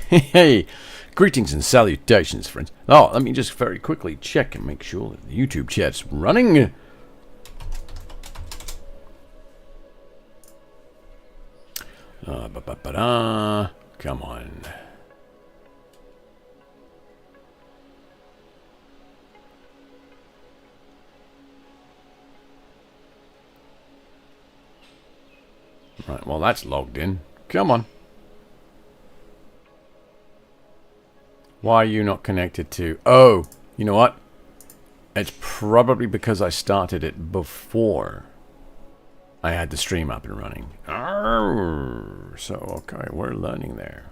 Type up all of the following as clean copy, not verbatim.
Hey, greetings and salutations, friends. Oh, let me just very quickly check and make sure that the YouTube chat's running. Come on. Right, well, that's logged in. Come on. Why are you not connected to... Oh, you know what? It's probably because I started it before I had the stream up and running. Arrgh. So, okay, we're learning there.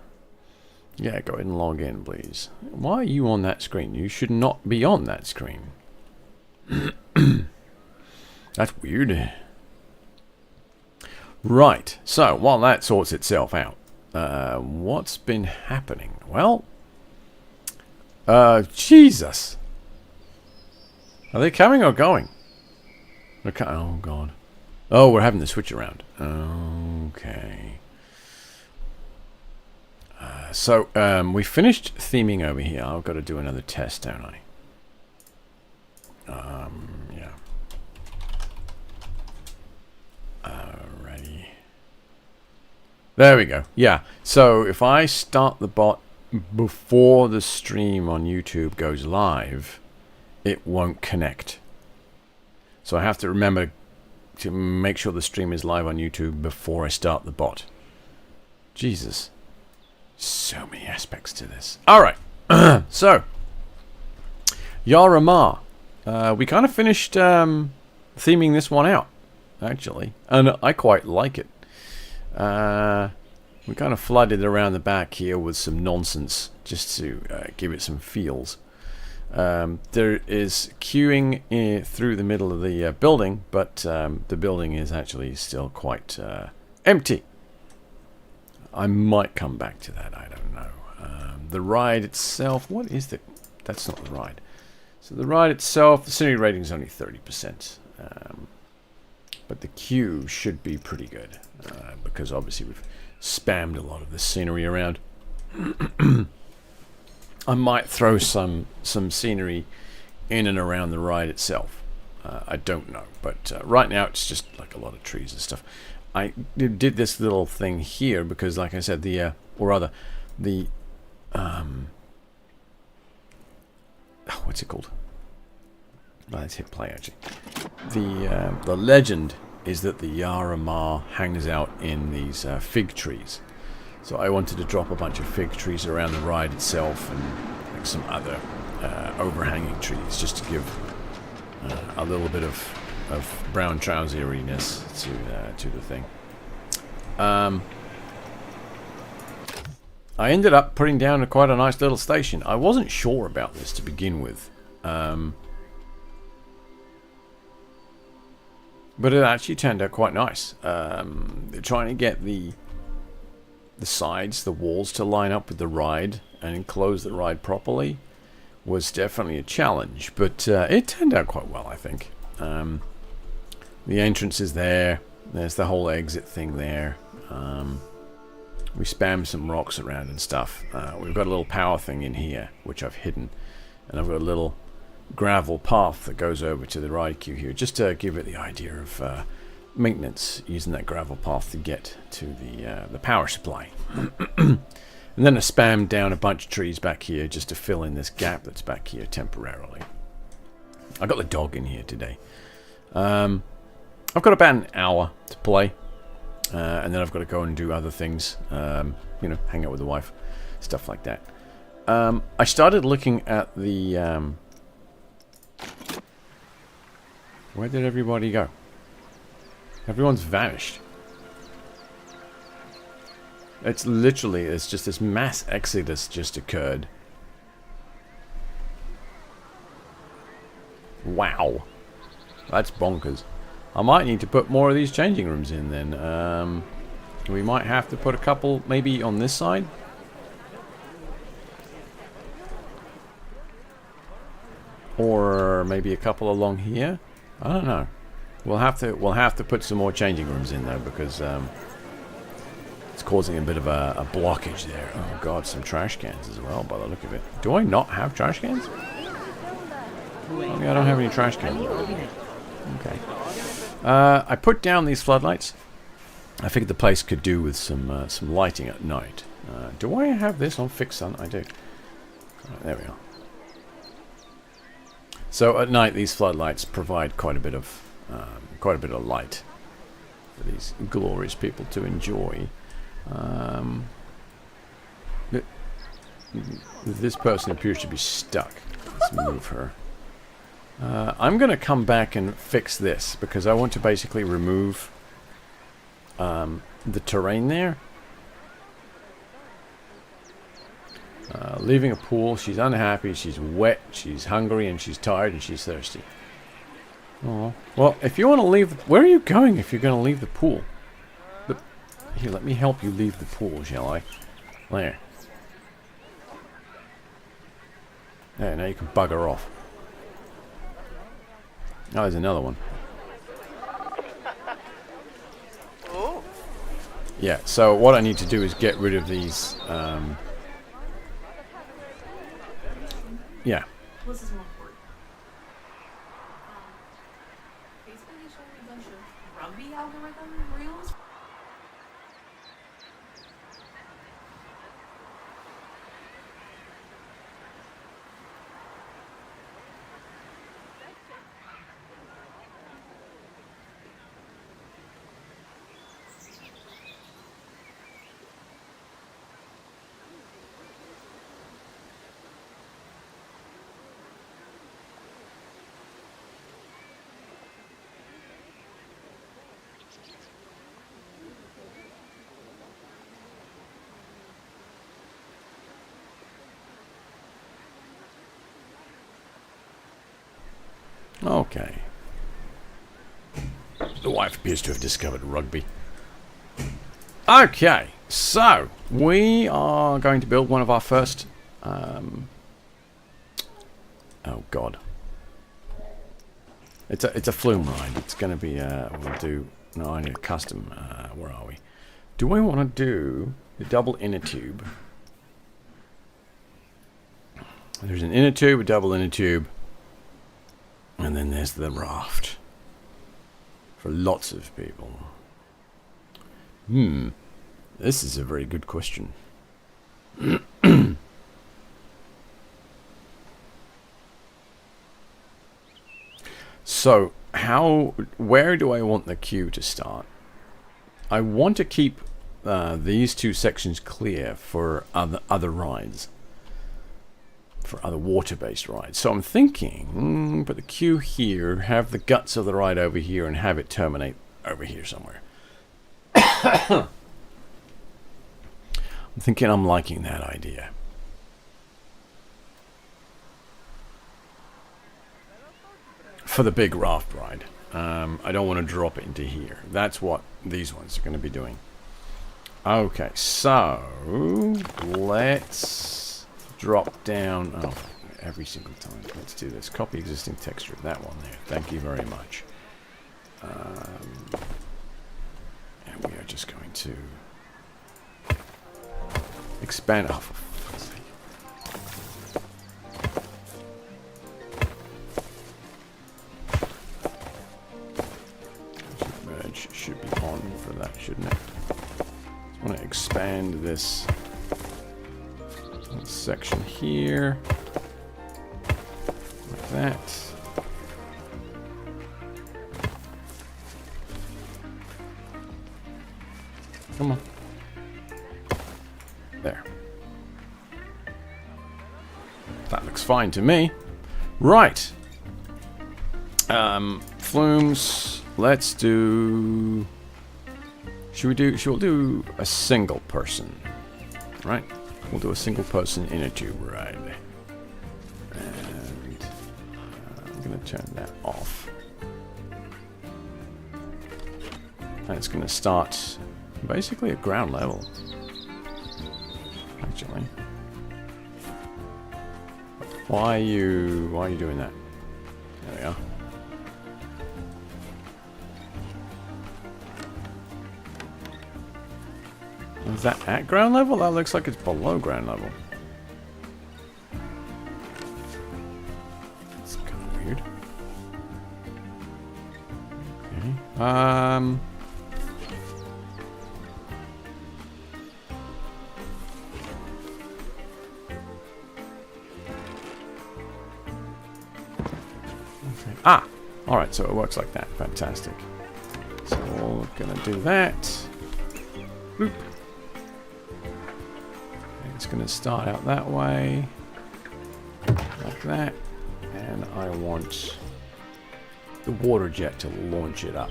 Yeah, go ahead and log in, please. Why are you on that screen? You should not be on that screen. That's weird. Right, so while that sorts itself out, what's been happening? Well, Jesus. Are they coming or going? Oh, God. Oh, we're having to switch around. Okay. So, we finished theming over here. I've got to do another test, don't I? Yeah. Alrighty. There we go. Yeah. So, if I start the bot before the stream on YouTube goes live, it won't connect. So I have to remember to make sure the stream is live on YouTube before I start the bot. Jesus. So many aspects to this. Alright. So. Yara Ma. We kind of finished theming this one out, actually. And I quite like it. We kind of flooded around the back here with some nonsense just to give it some feels. There is queuing through the middle of the building, but the building is actually still quite empty. I might come back to that, I don't know. The ride itself, what is the... That's not the ride. So the ride itself, the scenery rating is only 30%. But the queue should be pretty good, because obviously we've spammed a lot of the scenery around. I might throw some scenery in and around the ride itself. I don't know, but right now it's just like a lot of trees and stuff. I did this little thing here because, like I said, what's it called? Let's hit play actually. The legend is that the Yara Ma hangs out in these fig trees. So I wanted to drop a bunch of fig trees around the ride itself and like some other overhanging trees just to give a little bit of brown trouseriness to the thing. I ended up putting down quite a nice little station. I wasn't sure about this to begin with. But it actually turned out quite nice. Trying to get the sides, the walls to line up with the ride and enclose the ride properly was definitely a challenge, but it turned out quite well, I think. The entrance is there. There's the whole exit thing there. We spammed some rocks around and stuff. We've got a little power thing in here, which I've hidden. And I've got a little gravel path that goes over to the ride queue here, just to give it the idea of maintenance, using that gravel path to get to the power supply. And then I spammed down a bunch of trees back here just to fill in this gap that's back here temporarily. I got the dog in here today. I've got about an hour to play, and then I've got to go and do other things, you know, hang out with the wife, stuff like that. I started looking at the... where did everybody go? Everyone's vanished. It's literally, it's just this mass exodus just occurred. Wow. That's bonkers. I might need to put more of these changing rooms in then. We might have to put a couple maybe on this side. Or maybe a couple along here. I don't know. We'll have to put some more changing rooms in though, because it's causing a bit of a blockage there. Oh god, some trash cans as well by the look of it. Do I not have trash cans? Oh yeah, I don't have any trash cans. Okay. I put down these floodlights. I figured the place could do with some lighting at night. Do I have this on fixed sun? I do. There we are. So at night, these floodlights provide quite a bit of light for these glorious people to enjoy. This person appears to be stuck. Let's move her. I'm going to come back and fix this because I want to basically remove the terrain there. Leaving a pool. She's unhappy, she's wet, she's hungry, and she's tired, and she's thirsty. Oh, well, if you want to leave... Where are you going if you're going to leave the pool? Here, let me help you leave the pool, shall I? There. There, now you can bugger off. Oh, there's another one. Yeah, so what I need to do is get rid of these... yeah. This is more important. Basically, they showed me a bunch of rugby algorithm reels. Okay. The wife appears to have discovered rugby. Okay, so we are going to build one of our first... oh god. It's a flume ride. It's going to be... we'll do... No, I need a custom... where are we? Do I want to do the double inner tube? There's an inner tube, a double inner tube. And then there's the raft. For lots of people. This is a very good question. So, where do I want the queue to start? I want to keep these two sections clear for other rides. For other water-based rides. So I'm thinking, put the queue here, have the guts of the ride over here, and have it terminate over here somewhere. I'm thinking I'm liking that idea. For the big raft ride. I don't want to drop it into here. That's what these ones are going to be doing. Okay, so let's... drop down every single time. Let's do this. Copy existing texture. That one there. Thank you very much. And we are just going to expand. Oh, for fuck's sake. Merge should be on for that, shouldn't it? I want to expand this section here, like that. Come on. There. That looks fine to me. Right. Flumes. Let's do... Should we do a single person? Right. We'll do a single person inner tube ride. And I'm going to turn that off. And it's going to start basically at ground level. Actually. Why are you doing that? There we are. that at ground level? That looks like it's below ground level. It's kind of weird. Okay. Ah! Alright, so it works like that. Fantastic. So we're gonna do that. Boop. And it's gonna start out that way. Like that. And I want the water jet to launch it up.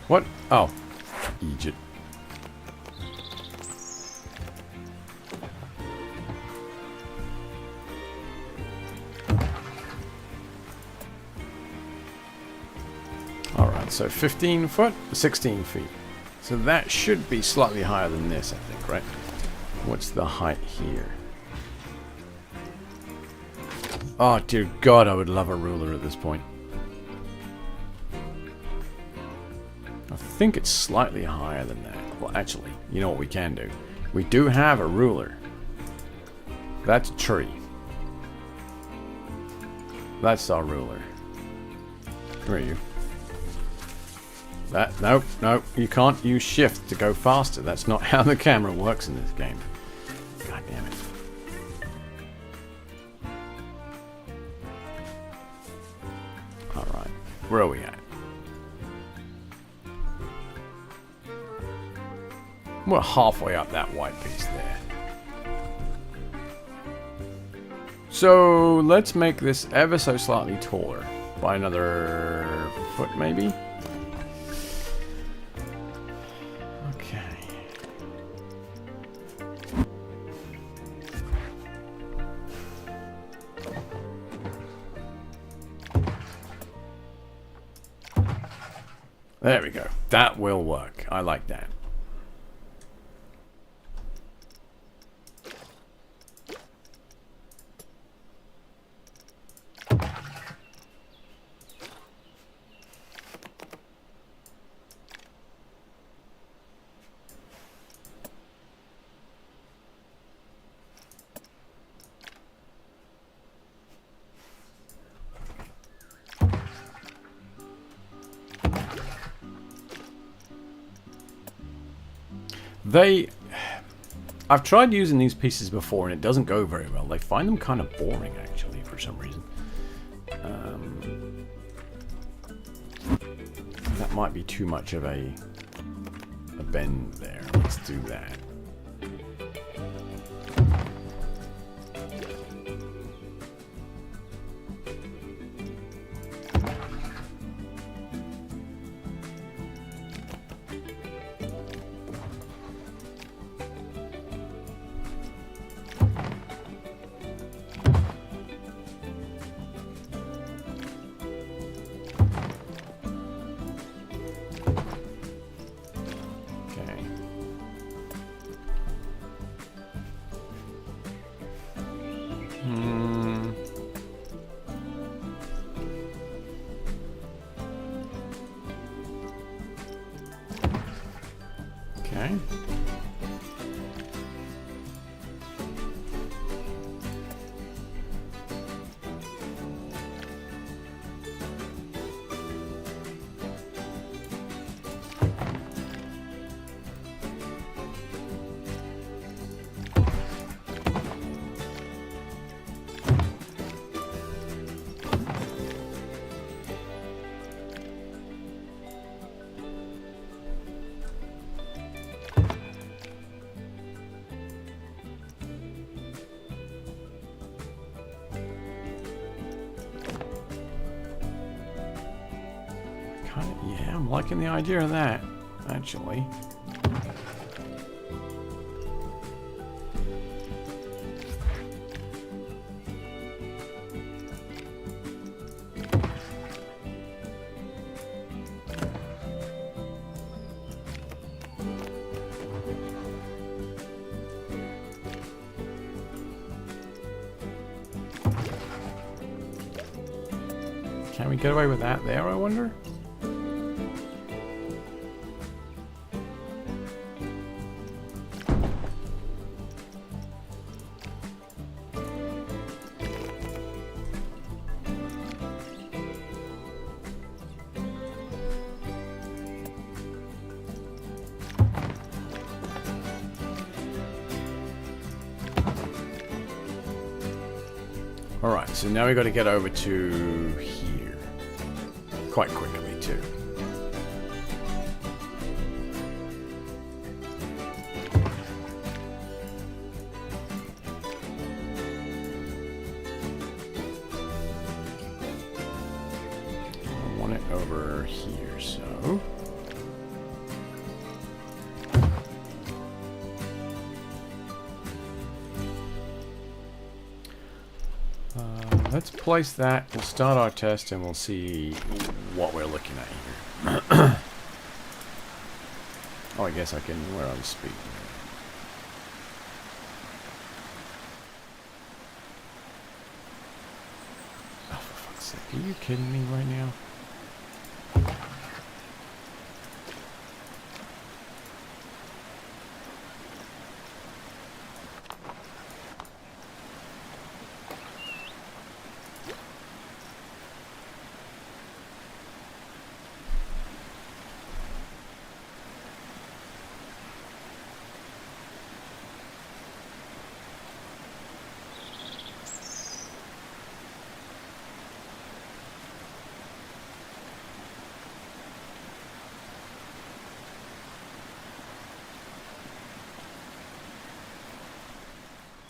What? Oh. Egypt. Alright, so 15 foot, 16 feet. So that should be slightly higher than this, I think, right? What's the height here? Oh, dear God, I would love a ruler at this point. I think it's slightly higher than that. Well, actually, you know what we can do? We do have a ruler. That's a tree. That's our ruler. Where are you? That, nope, nope. You can't use shift to go faster. That's not how the camera works in this game. God damn it. Alright. Where are we at? We're halfway up that white piece there. So let's make this ever so slightly taller. By another foot, maybe? Okay. There we go. That will work. I like that. I've tried using these pieces before and it doesn't go very well. They find them kind of boring, actually, for some reason. That might be too much of a bend there. Let's do that. Okay. Yeah, I'm liking the idea of that, actually. we get away with that there, I wonder? Alright, so now we've got to get over to here. Quite quickly, too. I want it over here, so... let's place that. We'll start our test and we'll see what we're looking at here. Oh, I guess I can where I'm speaking. Oh, for fuck's sake. Are you kidding me right now?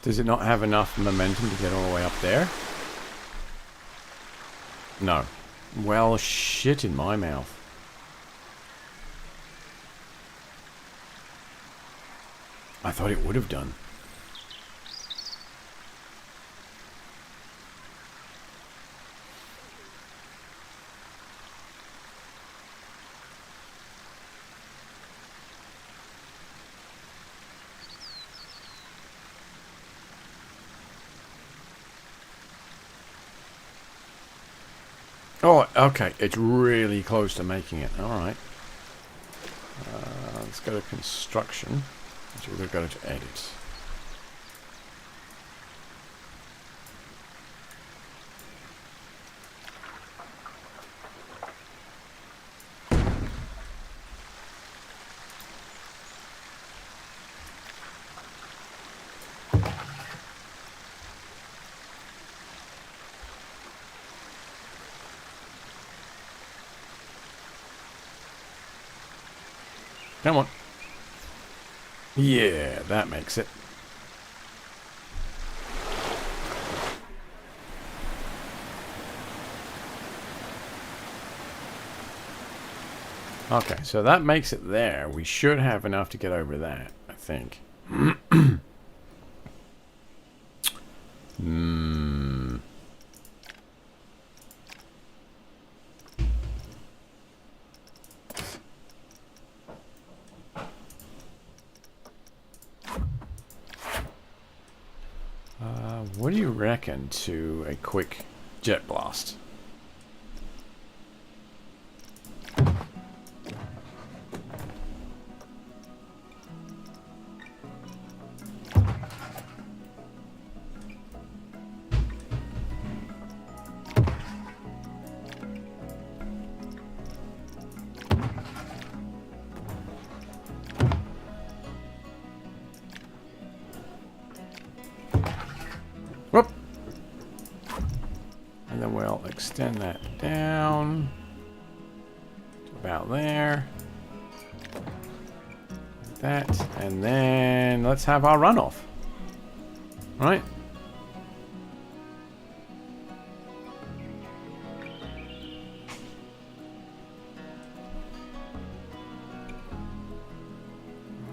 Does it not have enough momentum to get all the way up there? No. Well, shit in my mouth. I thought it would have done. Oh, okay. It's really close to making it. Alright. Let's go to construction. So we've got to edit. Come on. Yeah, that makes it. Okay, so that makes it there. We should have enough to get over that, I think. What do you reckon to a quick jet blast? Whoop. And then we'll extend that down to about there. Like that. And then let's have our runoff. Right?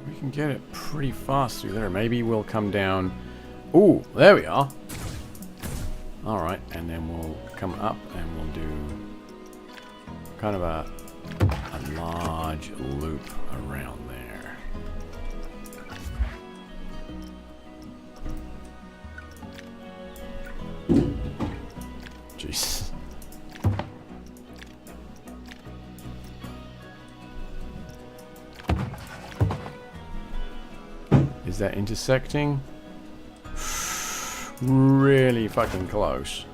We can get it pretty fast through there. Maybe we'll come down. Ooh, there we are. Alright, and then we'll come up and we'll do kind of a large loop around there. Jeez. Is that intersecting? Really fucking close.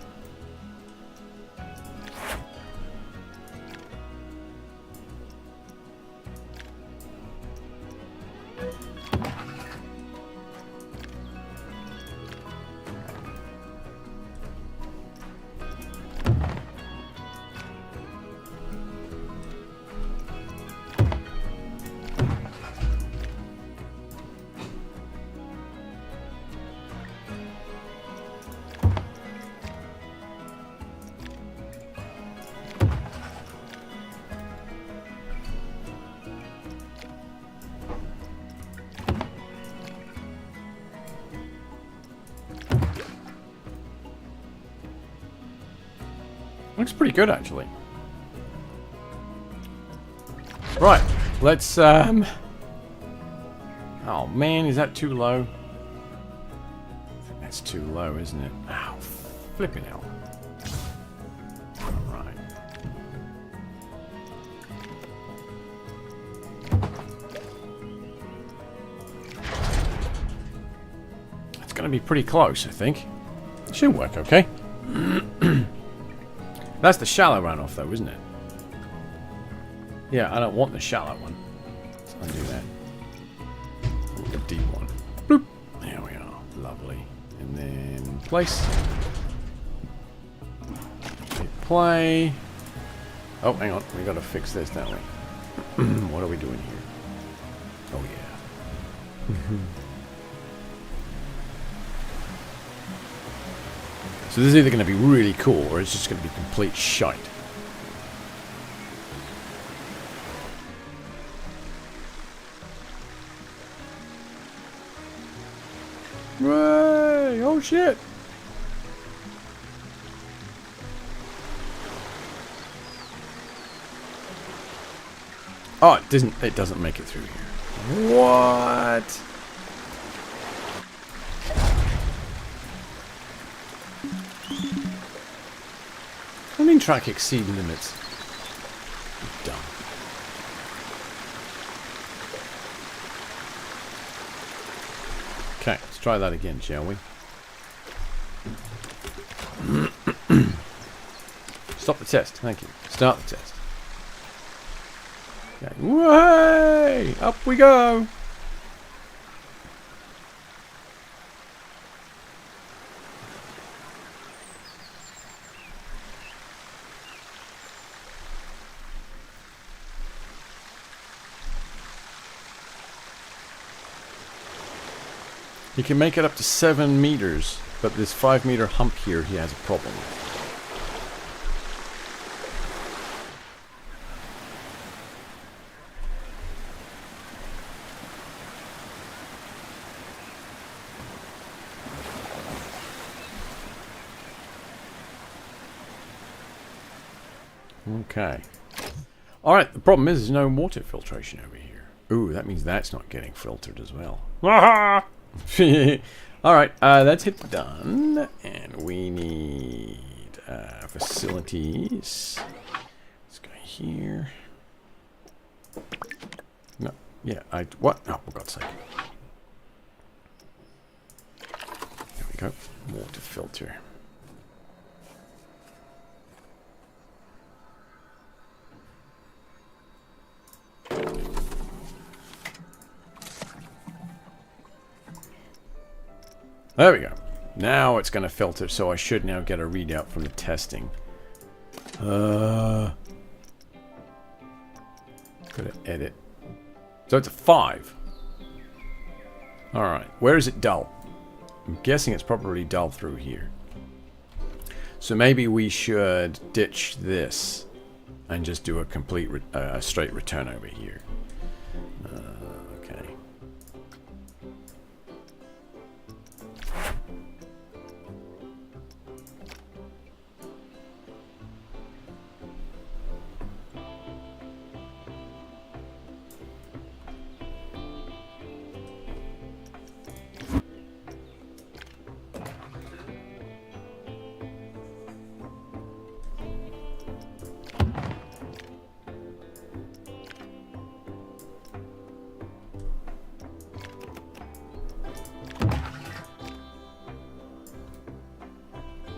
Looks pretty good, actually. Right, let's, oh man, is that too low? I think that's too low, isn't it? Ow, flipping hell. Alright. It's gonna be pretty close, I think. Should work okay. That's the shallow runoff, though, isn't it? Yeah, I don't want the shallow one. Let's undo that. The deep one. Bloop. There we are. Lovely. And then place. Hit play. Oh, hang on. We gotta fix this, don't we? What are we doing here? Oh, yeah. So this is either going to be really cool, or it's just going to be complete shite. Hooray! Oh shit! Oh, it doesn't make it through here. What? I mean, track exceed limits. Dumb. Okay, let's try that again, shall we? Stop the test, thank you. Start the test. Okay. Way! Up we go! He can make it up to 7 meters, but this 5-meter hump here he has a problem with. Okay. Alright, the problem is there's no water filtration over here. Ooh, that means that's not getting filtered as well. Alright, that's hit done. And we need facilities. Let's go here. No, yeah, what? Oh, for God's sake. There we go. Water filter. There we go. Now it's going to filter, so I should now get a readout from the testing. Gotta edit. So it's a 5. Alright, where is it dull? I'm guessing it's probably dull through here. So maybe we should ditch this and just do a complete straight return over here. Okay.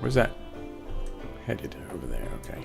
Where's that? Headed over there, okay.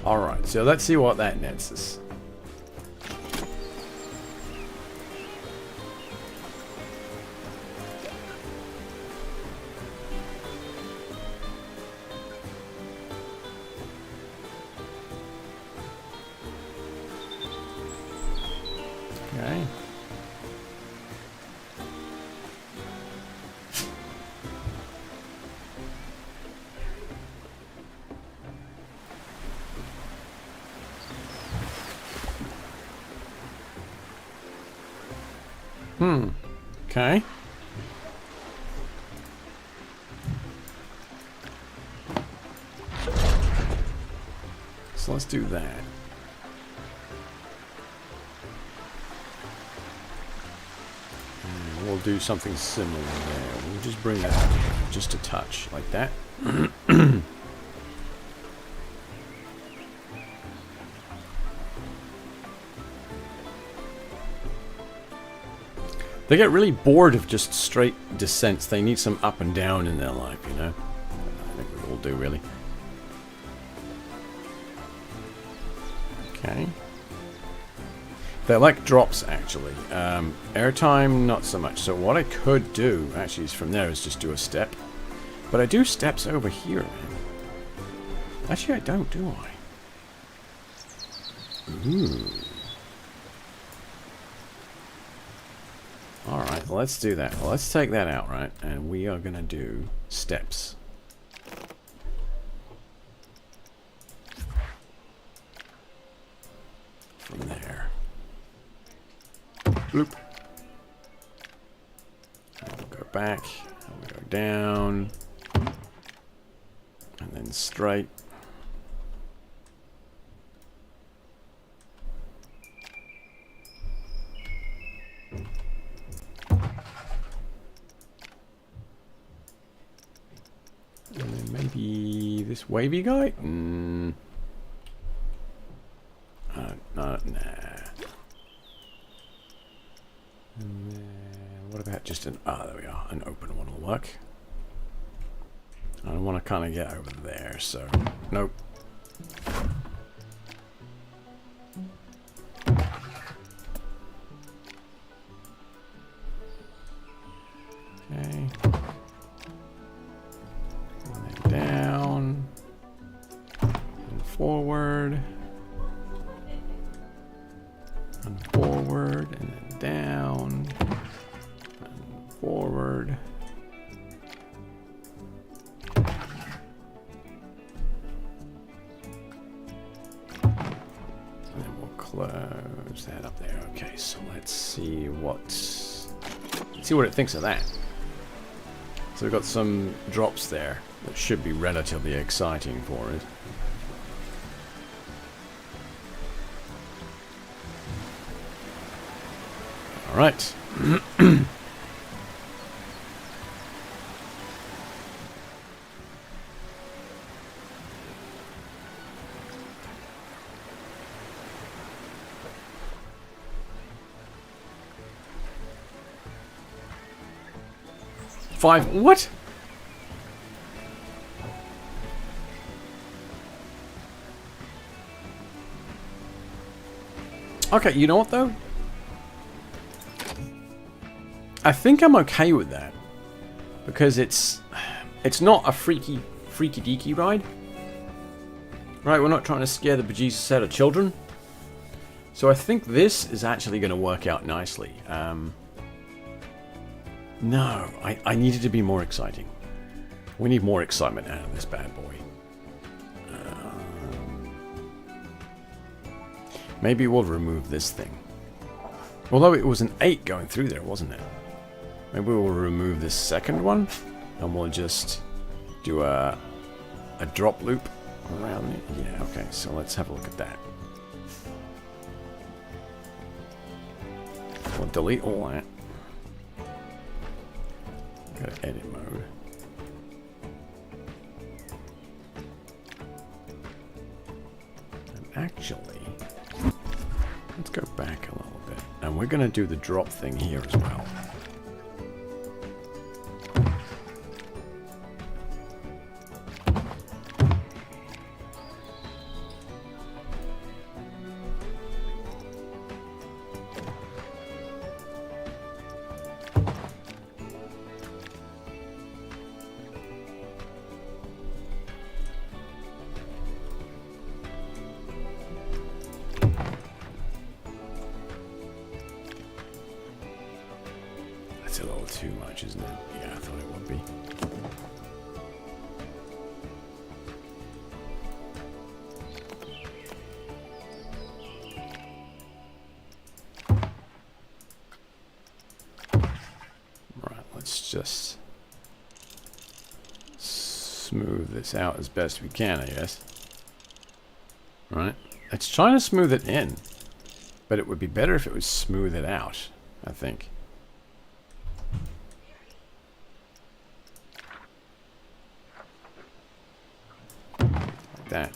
Alright, so let's see what that nets us. Okay. Okay. So let's do that. And we'll do something similar there. We'll just bring that up just a touch, like that. They get really bored of just straight descents. They need some up and down in their life, you know? I think we all do, really. Okay. They like drops, actually. Airtime, not so much. So what I could do, actually, is from there, is just do a step. But I do steps over here, man. Actually, I don't, do I? Ooh. Alright, let's do that. Well, let's take that out, right? And we are going to do steps. From there. Bloop. And we'll go back. And we'll go down. And then straight. And then maybe this wavy guy? Nah. And then what about just an... Ah, there we are. An open one will work. I want to kind of get over there, so... Nope. Okay. Down and forward and forward and then down and forward. And then we'll close that up there. Okay, so let's see what it thinks of that. So we've got some drops there that should be relatively exciting for it. All right. Five. What? Okay, you know what though? I think I'm okay with that. Because it's not a freaky deaky ride. Right, we're not trying to scare the bejesus out of children. So I think this is actually going to work out nicely. No, I need it to be more exciting. We need more excitement out of this bad boy. Maybe we'll remove this thing. Although it was an 8 going through there, wasn't it? Maybe we'll remove this second one, and we'll just do a drop loop around it. Yeah, okay, so let's have a look at that. We'll delete all that. Go to edit mode. And actually, let's go back a little bit. And we're going to do the drop thing here as well. That's a little too much, isn't it? Yeah, I thought it would be. Right, let's just smooth this out as best we can, I guess. Right? It's trying to smooth it in, but it would be better if it was smooth it out, I think. Like that.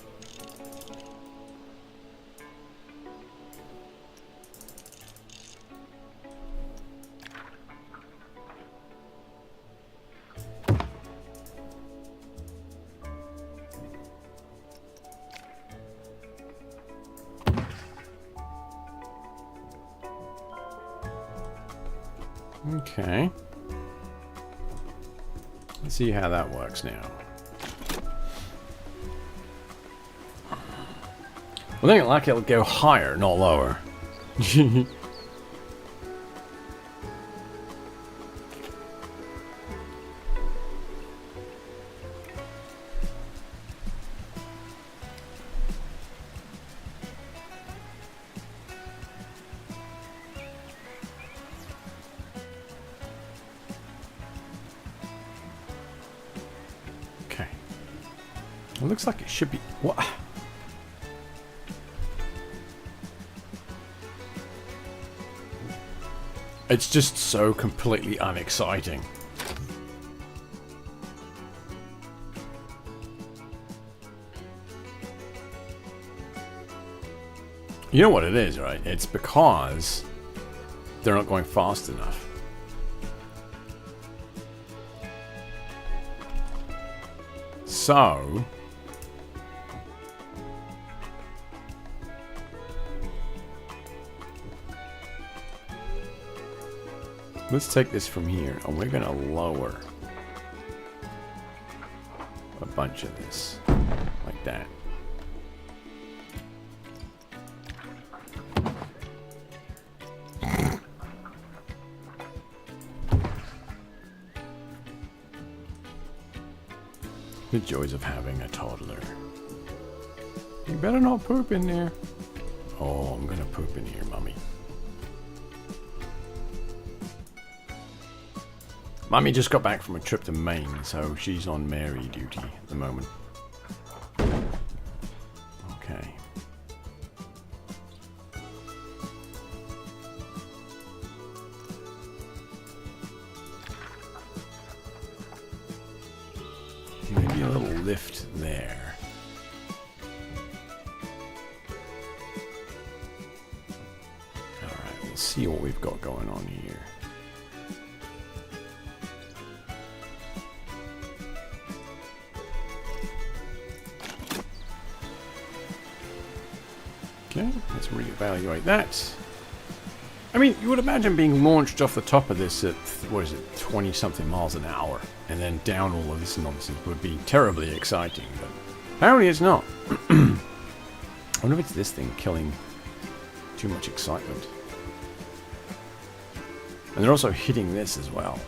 Okay. Let's see how that works now. I think like it'll go higher, not lower. Okay. It looks like it should be... What? It's just so completely unexciting. You know what it is, right? It's because they're not going fast enough. So... let's take this from here, and we're going to lower a bunch of this, like that. The joys of having a toddler. You better not poop in there. Oh, I'm going to poop in here, Mommy. Mummy just got back from a trip to Maine, so she's on Mary duty at the moment. Okay. Maybe a little lift there. Alright, let's see what we've got going on here. Okay, let's reevaluate that. I mean, you would imagine being launched off the top of this at, what is it, 20-something miles an hour, and then down all of this nonsense would be terribly exciting, but apparently it's not. I wonder if it's this thing killing too much excitement. And they're also hitting this as well.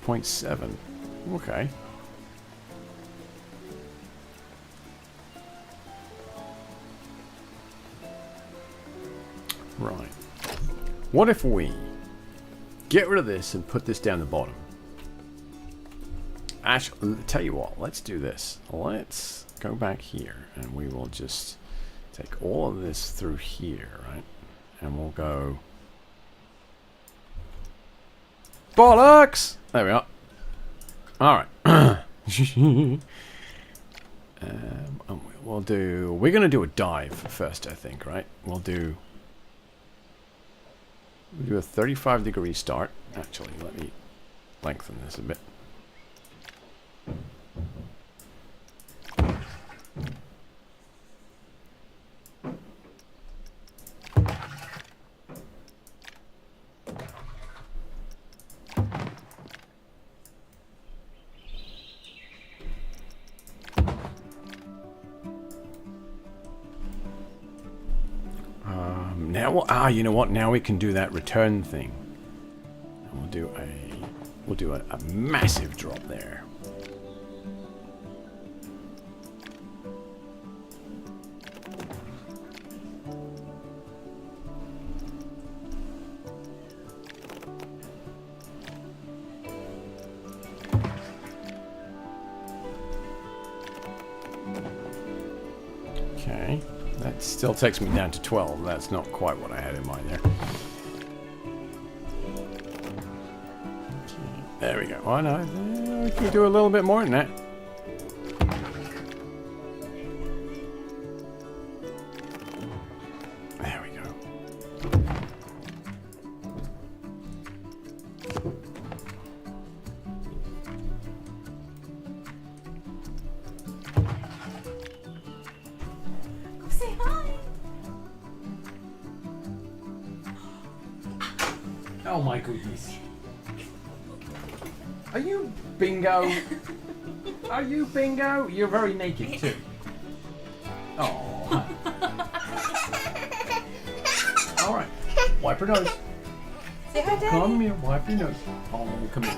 .7. Okay. Right. What if we get rid of this and put this down the bottom? Actually, tell you what, let's do this. Let's go back here and we will just take all of this through here, right? And we'll go... Bollocks! There we are. Alright. We'll do... We're going to do a dive first, I think, right? We'll do a 35-degree start. Actually, let me lengthen this a bit. Now, you know what? Now we can do that return thing. And we'll do a massive drop there. Okay. That still takes me down to 12. That's not quite what I had in mind there. Okay, there we go. Oh no, we can do a little bit more than that. There we go. Say hi. Oh my goodness. Are you Bingo? Are you Bingo? You're very naked too. Oh. Alright. Wipe her nose. Say hi, Daddy. Come here, wipe your nose. Oh, come here.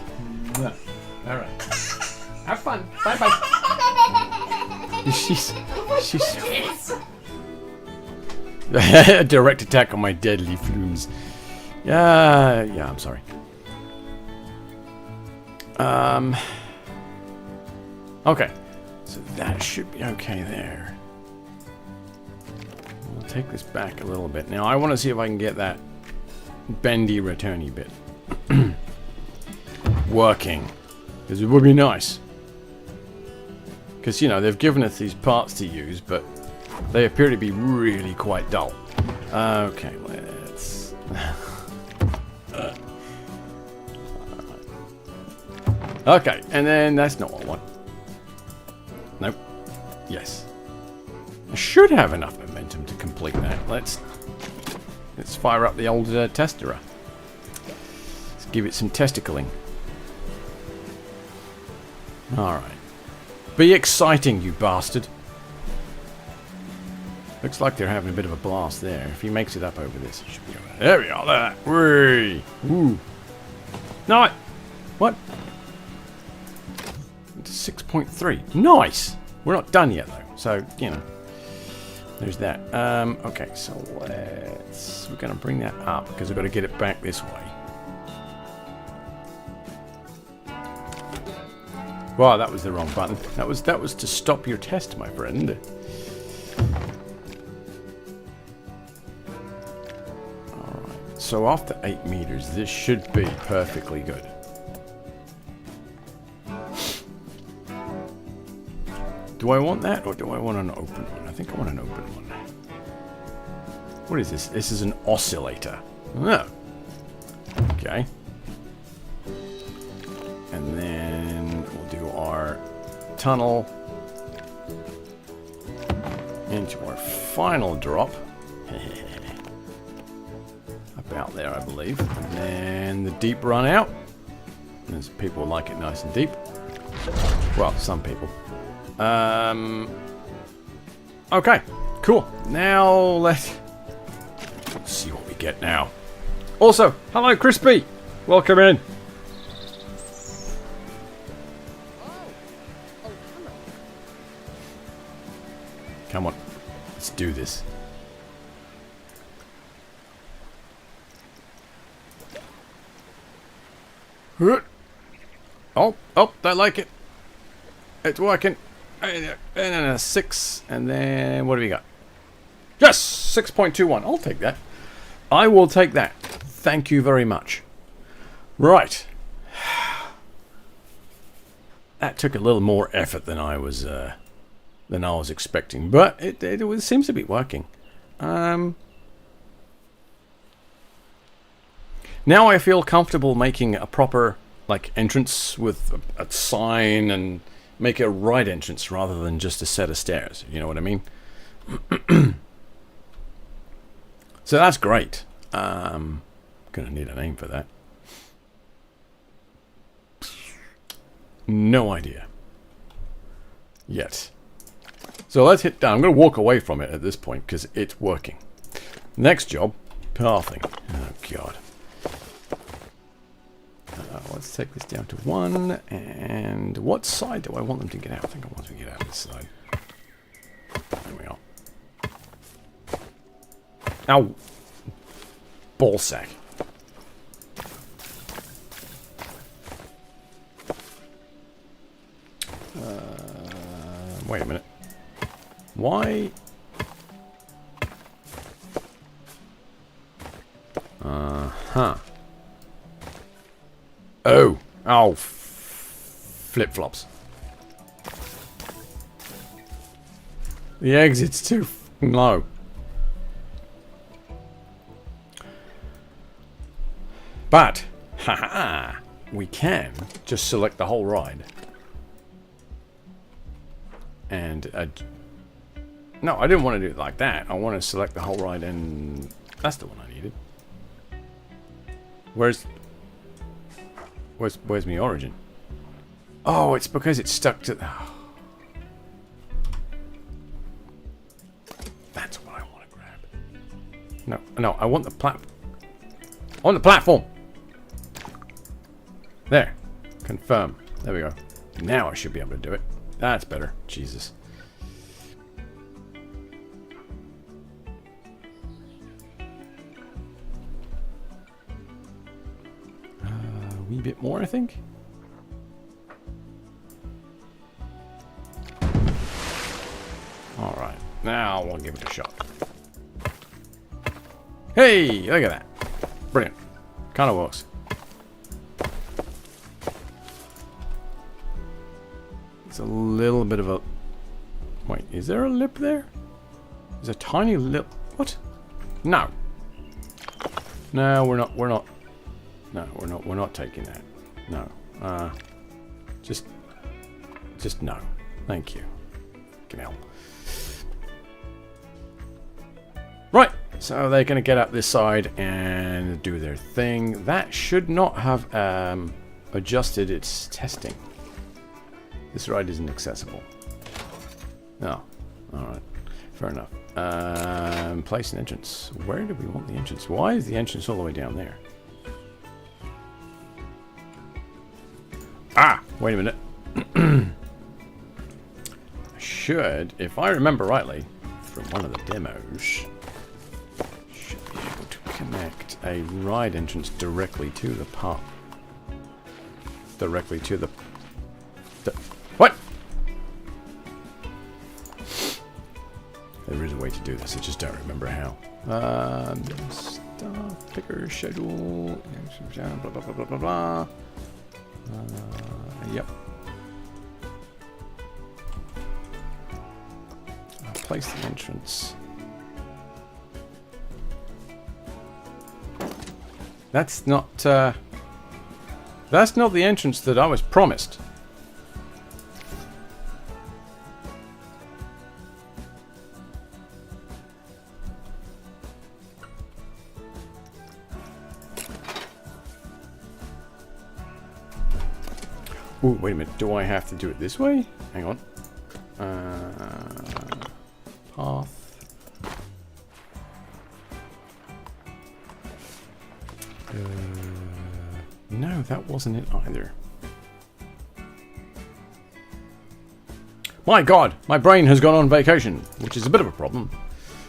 Alright. Have fun. Bye bye. She's a direct attack on my deadly flumes. Yeah, I'm sorry. Okay. So that should be okay there. We'll take this back a little bit. Now I want to see if I can get that bendy returny bit working. Because it would be nice. Because, you know, they've given us these parts to use, but they appear to be really quite dull. Okay, let's... Okay, and then that's not what I want. Nope. Yes. I should have enough momentum to complete that. Let's fire up the old testera. Let's give it some testicling. Alright. Be exciting, you bastard. Looks like they're having a bit of a blast there. If he makes it up over this, it should be alright. There we are, there. Whee! Woo. No! What? 6.3. Nice! We're not done yet, though. So, you know. There's that. Okay, so we're going to bring that up, because we've got to get it back this way. Wow, that was the wrong button. That was to stop your test, my friend. Alright, so after 8 meters, this should be perfectly good. Do I want that, or do I want an open one? I think I want an open one. What is this? This is an oscillator. Oh. Okay. And then we'll do our tunnel into our final drop. About there, I believe. And then the deep run out. As people like it nice and deep. Well, some people. Okay, cool. Now let's see what we get now. Also, hello, Crispy. Welcome in. Come on, let's do this. Oh, don't like it. It's working. And a 6, and then what do we got? Yes, 6.21. I'll take that. I will take that. Thank you very much. Right. That took a little more effort than I was expecting, but it seems to be working. Now I feel comfortable making a proper entrance with a sign and make a right entrance rather than just a set of stairs. You know what I mean? So that's great. Gonna need a name for that. No idea. Yet. So let's hit down. I'm going to walk away from it at this point because it's working. Next job, pathing. Oh, God. Let's take this down to 1. And what side do I want them to get out? I think I want them to get out this side. There we are. Ow. Ballsack. Wait a minute. Why? Uh-huh. Oh. Oh. Flip-flops. The exit's too low. But, haha, we can just select the whole ride. And, no, I didn't want to do it like that. I want to select the whole ride and that's the one I needed. Where's my origin? Oh, it's because it's stuck to... Oh. That's what I want to grab. No, I want the on the platform. There. Confirm. There we go. Now I should be able to do it. That's better. Jesus. A wee bit more, I think. Alright. Now we'll give it a shot. Hey! Look at that. Brilliant. Kind of works. It's a little bit of a... Wait, is there a lip there? There's a tiny lip. What? No. No, we're not. No, we're not taking that. No. Just no. Thank you. Hell. Right. So they're going to get up this side and do their thing. That should not have adjusted its testing. This ride isn't accessible. No. Alright. Fair enough. Place an entrance. Where do we want the entrance? Why is the entrance all the way down there? Ah! Wait a minute. I should, if I remember rightly, from one of the demos, should be able to connect a ride entrance directly to the path. Directly to the... What? There is a way to do this, I just don't remember how. Stuff, picker, schedule, blah, blah, blah, blah, blah, blah. Yep. Place the entrance. That's not the entrance that I was promised. Ooh, wait a minute. Do I have to do it this way? Hang on. Path. No, that wasn't it either. My God, my brain has gone on vacation, which is a bit of a problem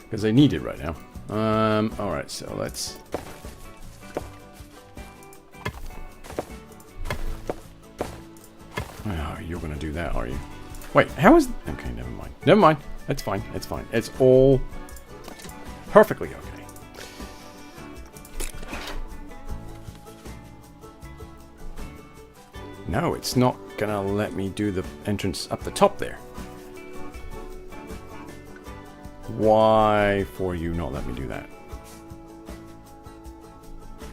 because they need it right now. All right, so let's. Oh, you're gonna do that, are you? Wait, how is? Okay, never mind. Never mind. It's fine. It's fine. It's all perfectly okay. No, it's not gonna let me do the entrance up the top there. Why for you not let me do that?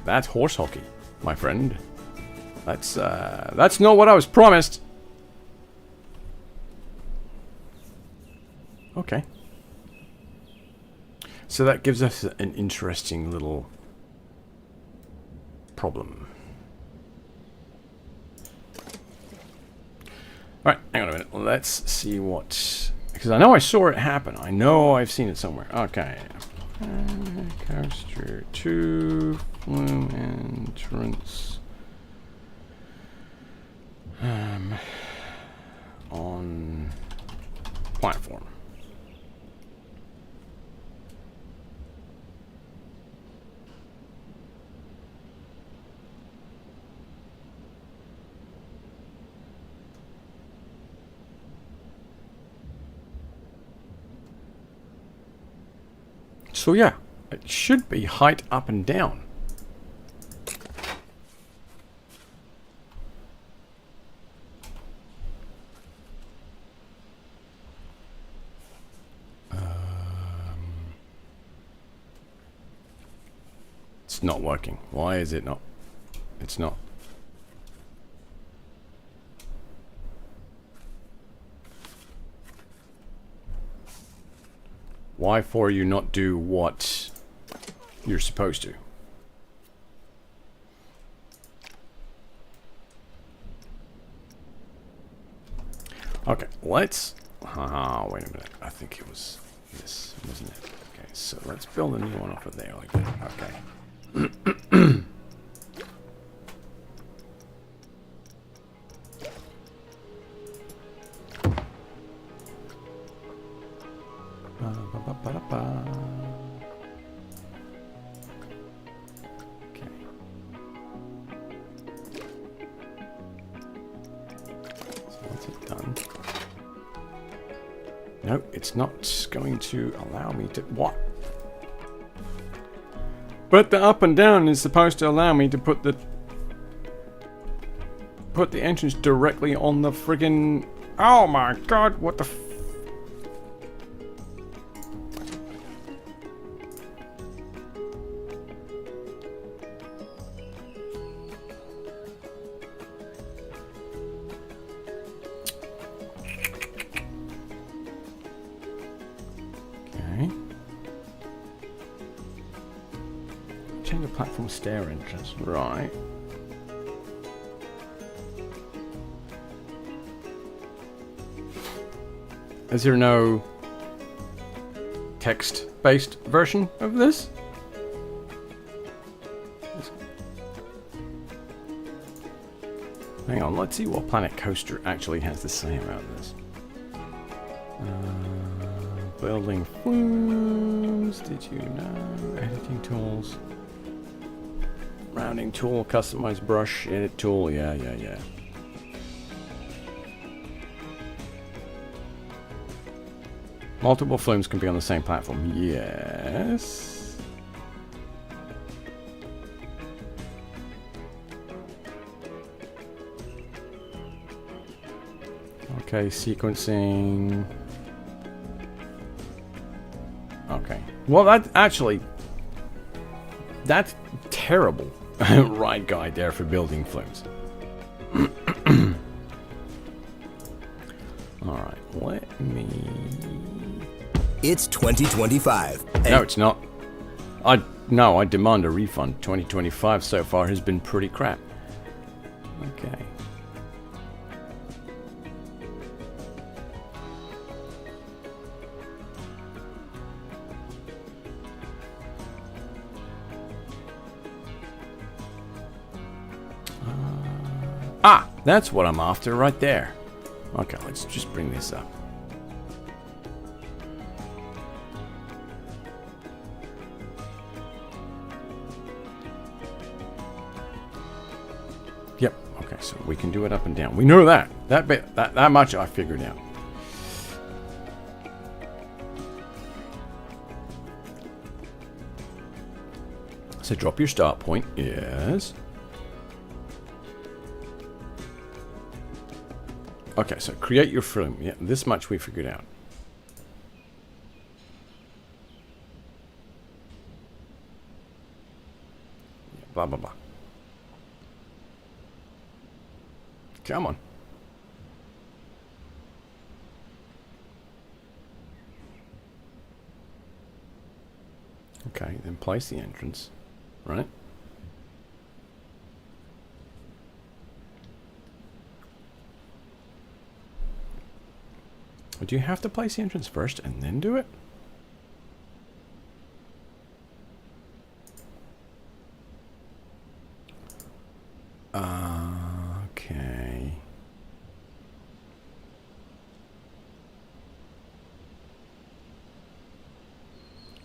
That's horse hockey, my friend. That's not what I was promised. Okay. So that gives us an interesting little problem. Alright, hang on a minute. Let's see what... Because I know I saw it happen. I know I've seen it somewhere. Okay. Coaster Tube Flume entrance. On platform. So yeah, it should be height up and down. It's not working. Why is it not? It's not. Why for you not do what you're supposed to? Okay, let's... wait a minute. I think it was this, wasn't it? Okay, so let's build a new one off of there like that. Okay. Okay. So what's it done? No, it's not going to allow me to... What? But the up and down is supposed to allow me to put the entrance directly on the friggin... Oh my God, what the... Okay. Change the platform stair entrance, right. Is there no text-based version of this? Hang on, let's see what Planet Coaster actually has to say about this. Building flumes, did you know? Editing tools. Rounding tool, customize brush, edit tool, yeah. Multiple flumes can be on the same platform, yes. Okay, sequencing. Okay. Well, that's terrible ride guide there for building flumes. Alright, let me... It's 2025. No, it's not. I demand a refund. 2025 so far has been pretty crap. Okay. Ah, that's what I'm after right there. Okay, let's just bring this up. Yep. Okay, so we can do it up and down. We know that. That bit, that much I figured out. So drop your start point. Yes. Okay, so create your flume. Yeah, this much we figured out. Blah, blah, blah. Come on. Okay, then place the entrance, right? Or do you have to place the entrance first and then do it? Okay.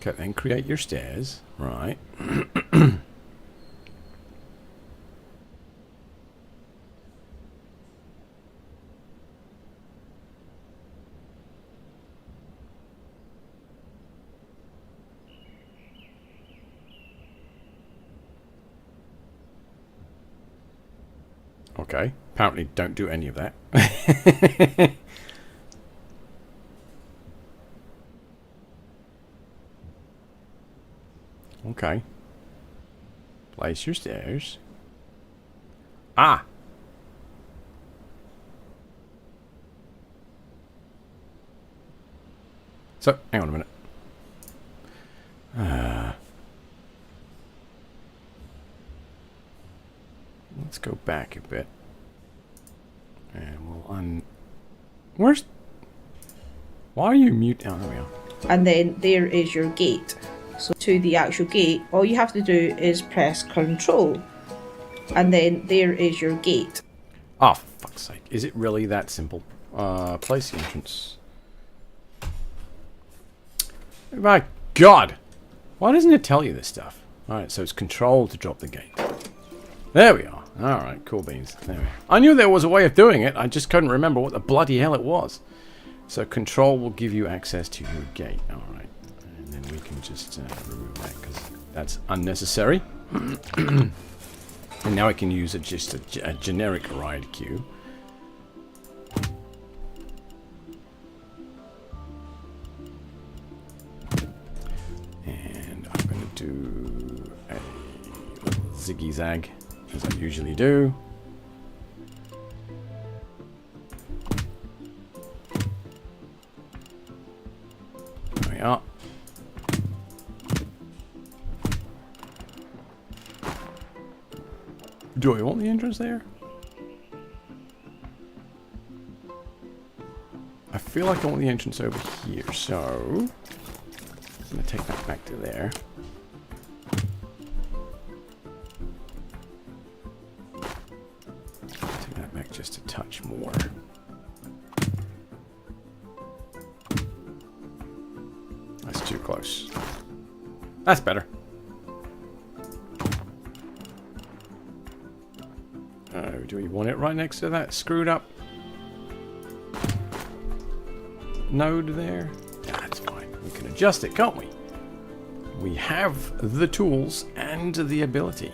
Okay, then create your stairs, right? Okay, apparently don't do any of that. Okay. Place your stairs. Ah! So, hang on a minute. Let's go back a bit. And we'll Where's... Why are you mute? Oh, there we are. And then there is your gate. So to the actual gate, all you have to do is press Control. And then there is your gate. Oh, for fuck's sake. Is it really that simple? Place the entrance. My God! Why doesn't it tell you this stuff? Alright, so it's Control to drop the gate. There we are. Alright, cool beans. There we are. I knew there was a way of doing it. I just couldn't remember what the bloody hell it was. So Control will give you access to your gate. Alright. And then we can just remove that because that's unnecessary. And now I can use just a generic ride queue. And I'm going to do a little ziggy zag as I usually do. There we are. Do I want the entrance there? I feel like I want the entrance over here, so I'm going to take that back to there. Take that back just a touch more. That's too close. That's better. Do we want it right next to that screwed up node there? That's fine. We can adjust it, can't we? We have the tools and the ability.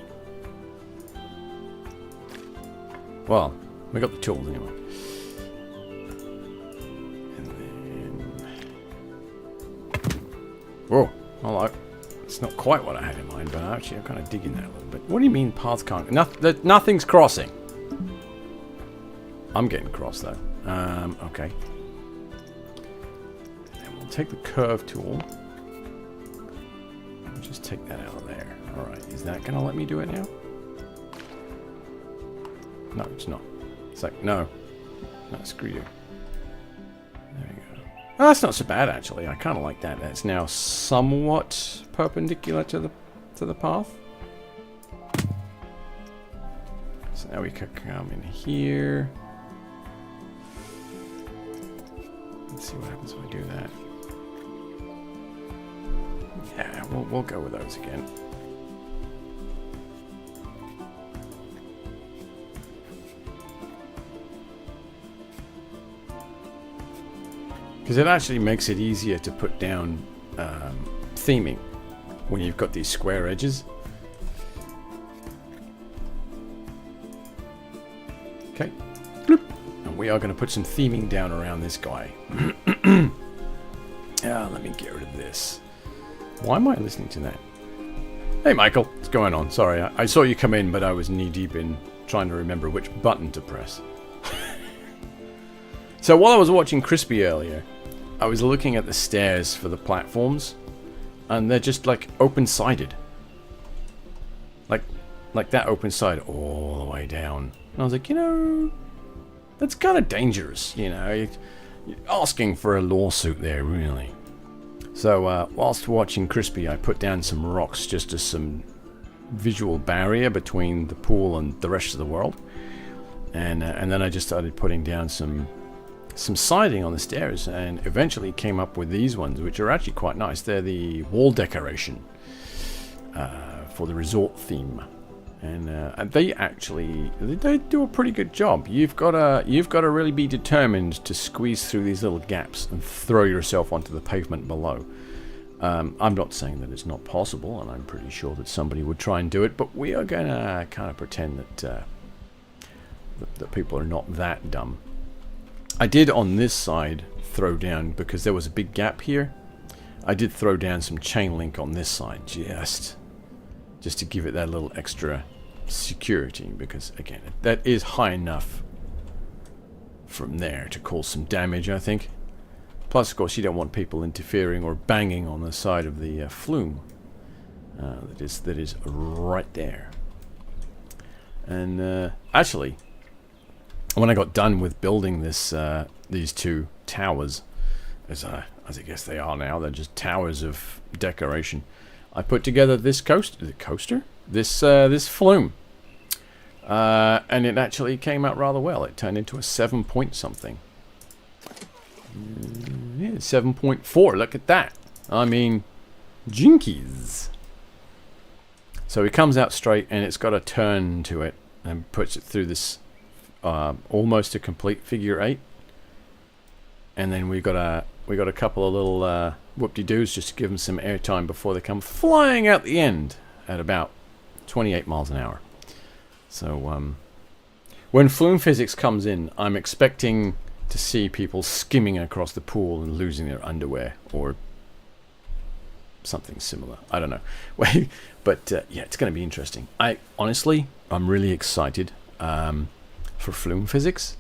Well, we got the tools anyway. And then... Whoa, hello. It's not quite what I had in mind, but actually I'm kind of digging that a little bit. What do you mean paths can't... nothing's crossing. I'm getting cross though. Okay. And then we'll take the curve tool. We'll just take that out of there. Alright, is that going to let me do it now? No, it's not. It's like, no. No, screw you. There we go. Oh, that's not so bad actually. I kind of like that. It's now somewhat perpendicular to the path. So now we could come in here. Let's see what happens if I do that. Yeah, we'll go with those again. Because it actually makes it easier to put down theming when you've got these square edges. Okay. Bloop. And we are going to put some theming down around this guy. Let me get rid of this. Why am I listening to that? Hey Michael, what's going on? Sorry, I saw you come in, but I was knee-deep in trying to remember which button to press. So while I was watching Crispy earlier, I was looking at the stairs for the platforms, and they're just like open-sided. Like that open side all the way down. And I was like, you know, that's kind of dangerous, you know. You're asking for a lawsuit there, really. So whilst watching Crispy, I put down some rocks just as some visual barrier between the pool and the rest of the world. And then I just started putting down some siding on the stairs, and eventually came up with these ones, which are actually quite nice. They're the wall decoration for the resort theme, and they do a pretty good job. You've got to really be determined to squeeze through these little gaps and throw yourself onto the pavement below. I'm not saying that it's not possible, and I'm pretty sure that somebody would try and do it, but we are going to kind of pretend that that people are not that dumb. I did on this side throw down, because there was a big gap here, I did throw down some chain link on this side just to give it that little extra security, because again, that is high enough from there to cause some damage, I think. Plus, of course, you don't want people interfering or banging on the side of the flume that is right there. And actually, when I got done with building these two towers, as I guess they are now, they're just towers of decoration, I put together this this flume, and it actually came out rather well. It turned into a 7-point something. Yeah, 7.4. Look at that. I mean, jinkies. So it comes out straight, and it's got a turn to it, and puts it through this. Almost a complete figure 8, and then we got a couple of little whoop-de-doos just to give them some airtime before they come flying out the end at about 28 miles an hour. So when flume physics comes in, I'm expecting to see people skimming across the pool and losing their underwear or something similar. I don't know. But yeah, it's going to be interesting. I'm really excited for flume physics,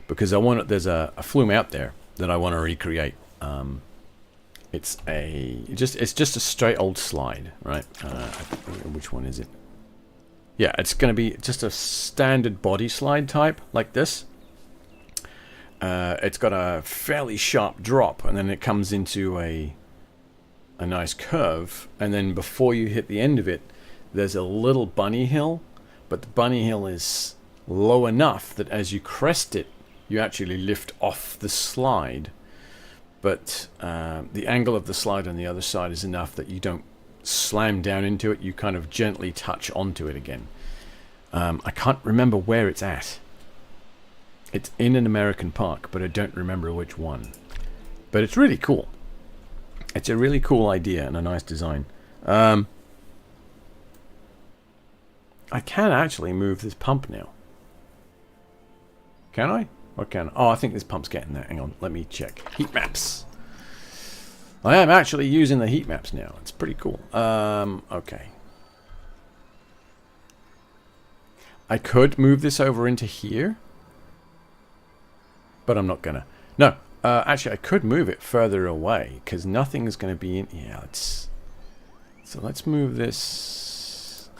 because there's a flume out there that I want to recreate. It's just a straight old slide, right? Which one is it? Yeah, it's going to be just a standard body slide type like this. It's got a fairly sharp drop, and then it comes into a nice curve, and then before you hit the end of it, there's a little bunny hill, but the bunny hill is low enough that as you crest it, you actually lift off the slide, but the angle of the slide on the other side is enough that you don't slam down into it. You kind of gently touch onto it again. I can't remember where it's at. It's in an American park, but I don't remember which one. But it's really cool. It's a really cool idea and a nice design. I can actually move this pump now. Can I? Or can I? Oh, I think this pump's getting there. Hang on, let me check. Heat maps. I am actually using the heat maps now. It's pretty cool. Okay. I could move this over into here, but I'm not gonna. No, actually, I could move it further away because nothing's gonna be in. Yeah, so let's move this.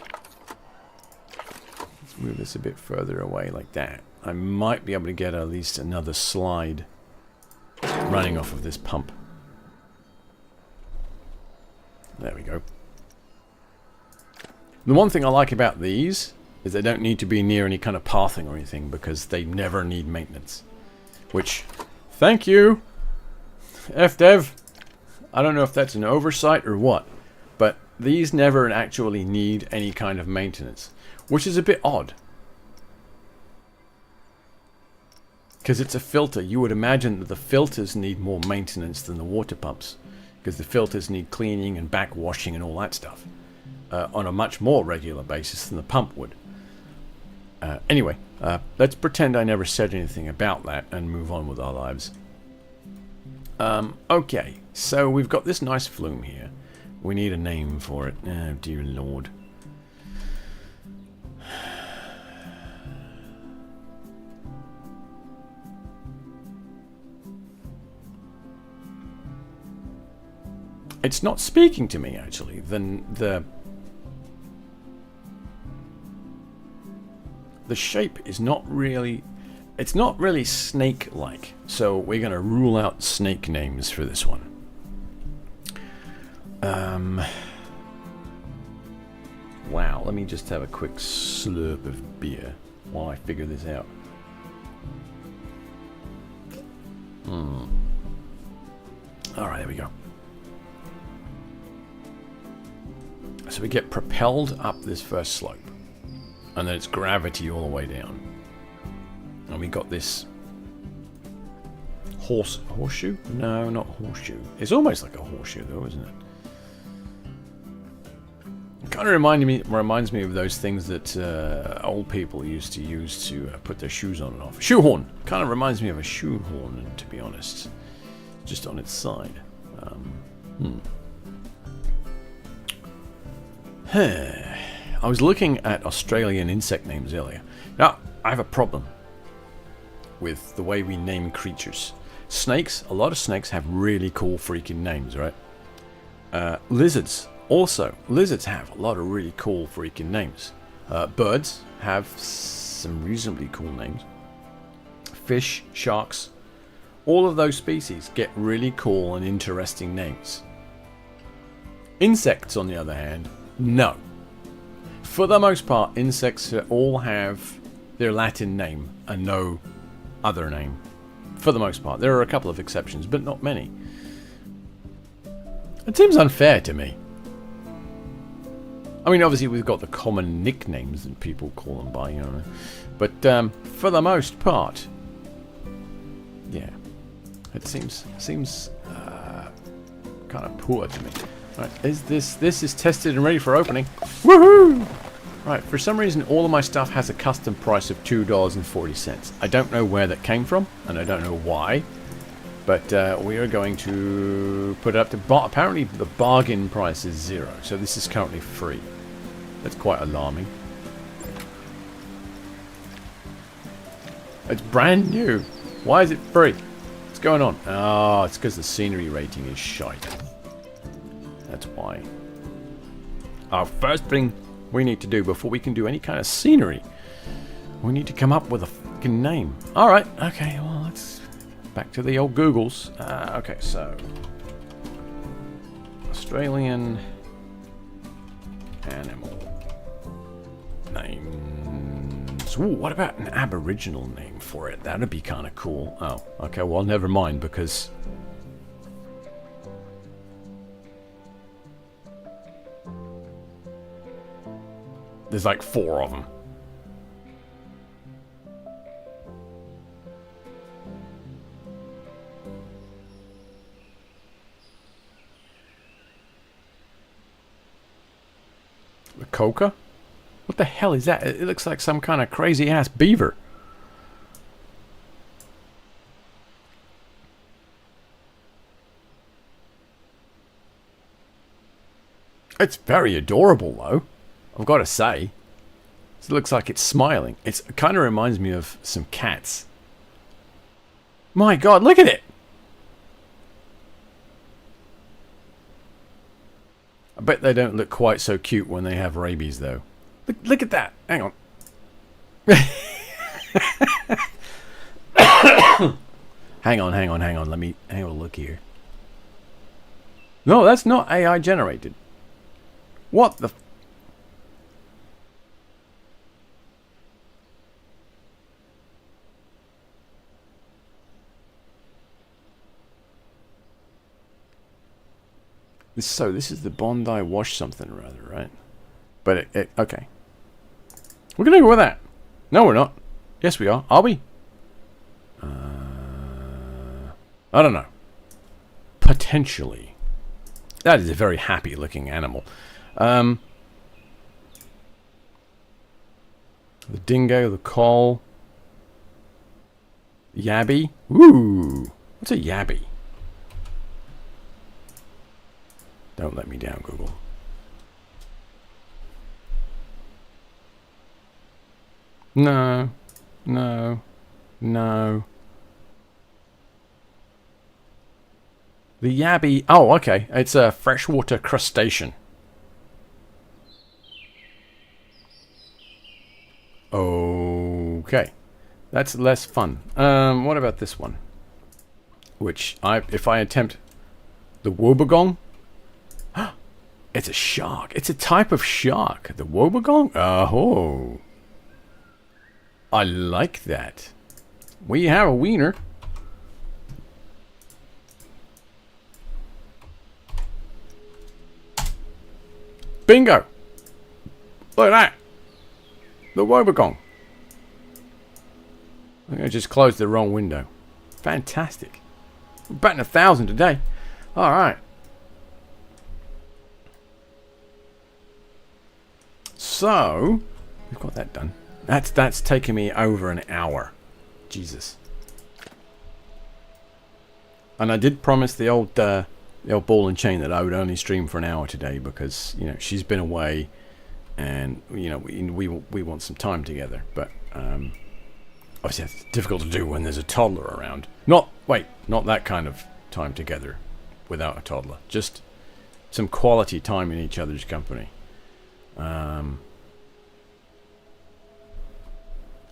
Let's move this a bit further away like that. I might be able to get at least another slide running off of this pump. There we go. The one thing I like about these is they don't need to be near any kind of pathing or anything because they never need maintenance. Which, thank you, FDev. I don't know if that's an oversight or what, but these never actually need any kind of maintenance, which is a bit odd. Because it's a filter. You would imagine that the filters need more maintenance than the water pumps, because the filters need cleaning and backwashing and all that stuff on a much more regular basis than the pump would. Anyway, let's pretend I never said anything about that and move on with our lives. Okay, so we've got this nice flume here. We need a name for it. Oh, dear Lord. It's not speaking to me, actually. The shape is not really... It's not really snake-like. So we're going to rule out snake names for this one. Wow, let me just have a quick slurp of beer while I figure this out. Alright, there we go. So we get propelled up this first slope, and then it's gravity all the way down. And we got this horseshoe? No, not horseshoe. It's almost like a horseshoe though, isn't it? It kind of reminds me of those things that old people used to use to put their shoes on and off. Shoehorn! Kind of reminds me of a shoehorn, to be honest. Just on its side. I was looking at Australian insect names earlier. Now, I have a problem with the way we name creatures. Snakes, a lot of snakes have really cool freaking names, right? Lizards, also. Lizards have a lot of really cool freaking names. Birds have some reasonably cool names. Fish, sharks, all of those species get really cool and interesting names. Insects, on the other hand, no. For the most part, insects all have their Latin name and no other name. For the most part. There are a couple of exceptions, but not many. It seems unfair to me. I mean, obviously we've got the common nicknames that people call them by, you know. But for the most part, yeah, it seems kind of poor to me. Right, this is tested and ready for opening. Woohoo! Right, for some reason all of my stuff has a custom price of $2.40. I don't know where that came from, and I don't know why. But we are going to put it up to... Apparently the bargain price is $0, so this is currently free. That's quite alarming. It's brand new. Why is it free? What's going on? Oh, it's because the scenery rating is shite. That's why. Our first thing we need to do before we can do any kind of scenery, we need to come up with a fucking name. Alright, okay, well, let's back to the old Googles. Okay, so Australian animal names. Ooh, what about an Aboriginal name for it? That'd be kind of cool. Oh, okay, well, never mind, because there's like 4 of them. The coca? What the hell is that? It looks like some kind of crazy ass beaver. It's very adorable though, I've got to say. It looks like it's smiling. It kind of reminds me of some cats. My god, look at it! I bet they don't look quite so cute when they have rabies though. Look at that! Hang on. hang on. Let me have a look here. No, that's not AI generated. What the... So this is the Bondi Wash something or other, right? But okay. We're gonna go with that. No, we're not. Yes, we are. Are we? I don't know. Potentially. That is a very happy looking animal. The dingo, the coal, yabby. Ooh, what's a yabby? Don't let me down, Google. No, no, no. The yabby. Oh, okay. It's a freshwater crustacean. Okay, that's less fun. What about this one? Which if I attempt the wobbegong, it's a shark. It's a type of shark. The wobbegong. Oh, I like that. We have a wiener. Bingo! Look at that. The wobbegong. I think I just closed the wrong window. Fantastic. We're batting 1,000 today. Alright. So, we've got that done. That's taken me over an hour. Jesus. And I did promise the old ball and chain that I would only stream for an hour today because, you know, she's been away. And, you know, we want some time together. But, obviously it's difficult to do when there's a toddler around. Not that kind of time together without a toddler. Just some quality time in each other's company.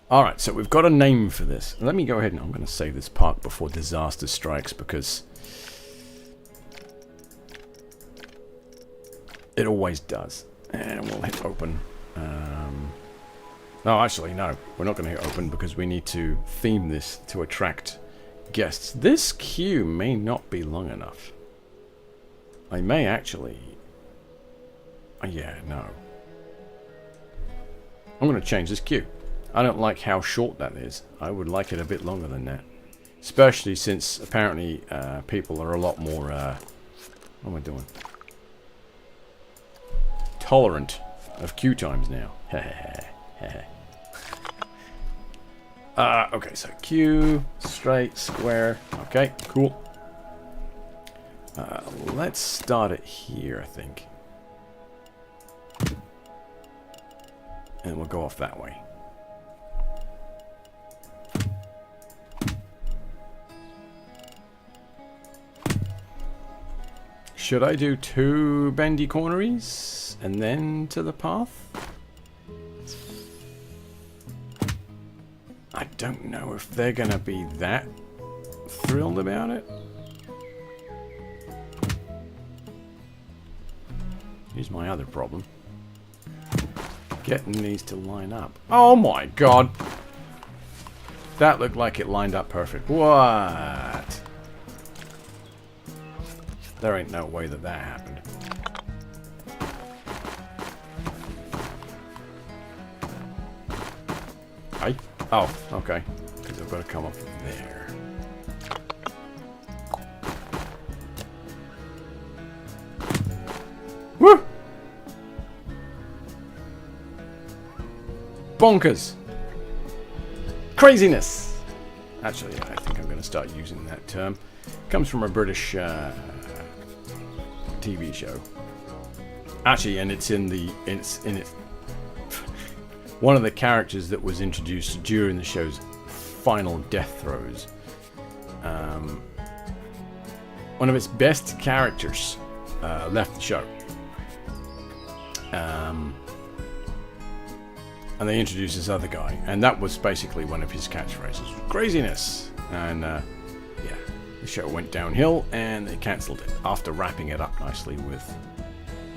Alright, so we've got a name for this. Let me go ahead and I'm going to save this park before disaster strikes because it always does. And we'll hit open. No, actually, no. We're not going to hit open because we need to theme this to attract guests. This queue may not be long enough. I may actually... yeah, no. I'm going to change this queue. I don't like how short that is. I would like it a bit longer than that. Especially since apparently people are a lot more... what am I doing? Tolerant of queue times now. Okay, so Q, straight, square. Okay, cool. Let's start it here, I think. And we'll go off that way. Should I do 2 bendy corneries and then to the path? I don't know if they're gonna be that thrilled about it. Here's my other problem. Getting these to line up. Oh my god! That looked like it lined up perfect. What? There ain't no way that happened. Hey? Oh, okay. Because I've got to come up there. Woo! Bonkers! Craziness! Actually, I think I'm going to start using that term. It comes from a British TV show. Actually, and it's in it. One of the characters that was introduced during the show's final death throes. One of its best characters left the show. And they introduced this other guy, and that was basically one of his catchphrases. Craziness! And yeah, the show went downhill, and they cancelled it after wrapping it up nicely with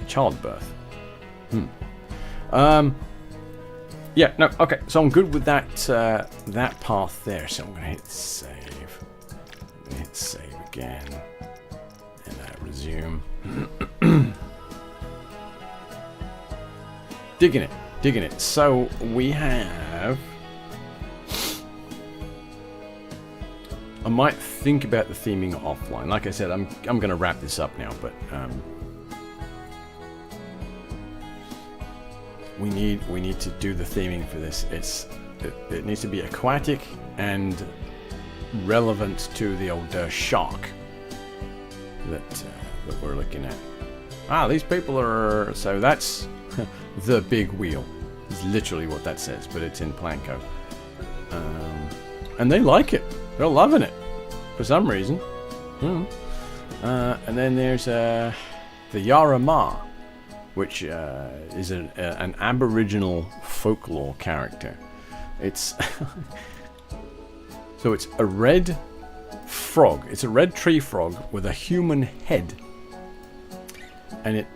childbirth. Yeah, no, okay, so I'm good with that that path there, so I'm going to hit save. I'm going to hit save again, and resume. Digging it, digging it. So we have. I might think about the theming offline. Like I said, I'm going to wrap this up now, but we need to do the theming for this. It needs to be aquatic and relevant to the old shark that we're looking at. These people are, so that's the big wheel. Is literally what that says, but it's in Planko. And they like it. They're loving it for some reason. And then there's the Yarama, which is an Aboriginal folklore character. It's so it's a red frog. It's a red tree frog with a human head, and it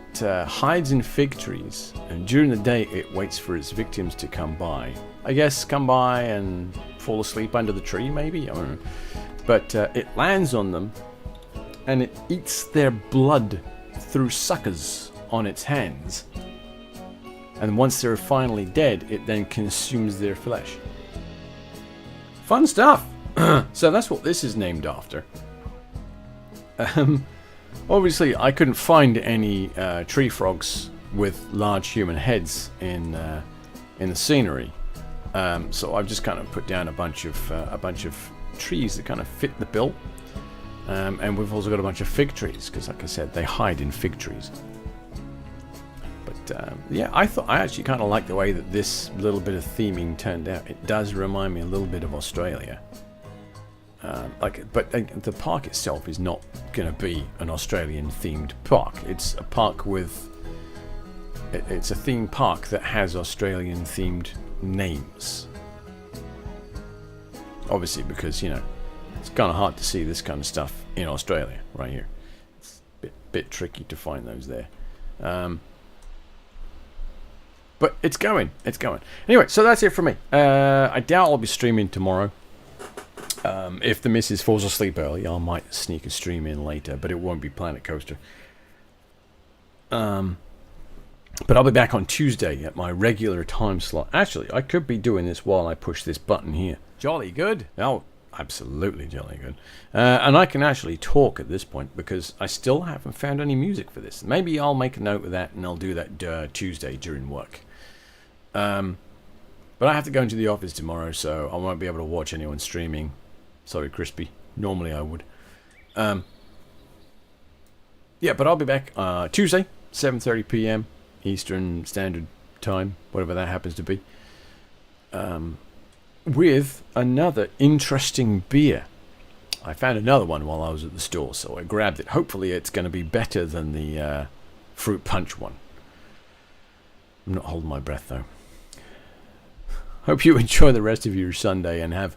hides in fig trees. And during the day, it waits for its victims to come by. I guess come by and fall asleep under the tree, maybe? I don't know. But it lands on them, and it eats their blood through suckers on its hands. And once they're finally dead, it then consumes their flesh. Fun stuff! So that's what this is named after. Obviously, I couldn't find any tree frogs with large human heads in the scenery. So I've just kind of put down a bunch of trees that kind of fit the bill, and we've also got a bunch of fig trees because, like I said, they hide in fig trees. But yeah, I actually kind of like the way that this little bit of theming turned out. It does remind me a little bit of Australia. But the park itself is not going to be an Australian themed park. It's a park with. It's a theme park that has Australian themed names. Obviously, because it's kind of hard to see this kind of stuff in Australia right here. It's a bit tricky to find those there. But it's going. Anyway, so that's it for me. I doubt I'll be streaming tomorrow. If the missus falls asleep early, I might sneak a stream in later, but it won't be Planet Coaster. But I'll be back on Tuesday at my regular time slot. Actually, I could be doing this while I push this button here. Jolly good. Oh, absolutely jolly good. And I can actually talk at this point because I still haven't found any music for this. Maybe I'll make a note of that and I'll do that Tuesday during work. But I have to go into the office tomorrow, so I won't be able to watch anyone streaming. Sorry, Crispy. Normally I would. Yeah, but I'll be back Tuesday, 7:30 p.m. Eastern Standard Time, whatever that happens to be, with another interesting beer. I found another one while I was at the store, so I grabbed it. Hopefully it's going to be better than the fruit punch one. I'm not holding my breath, though. Hope you enjoy the rest of your Sunday and have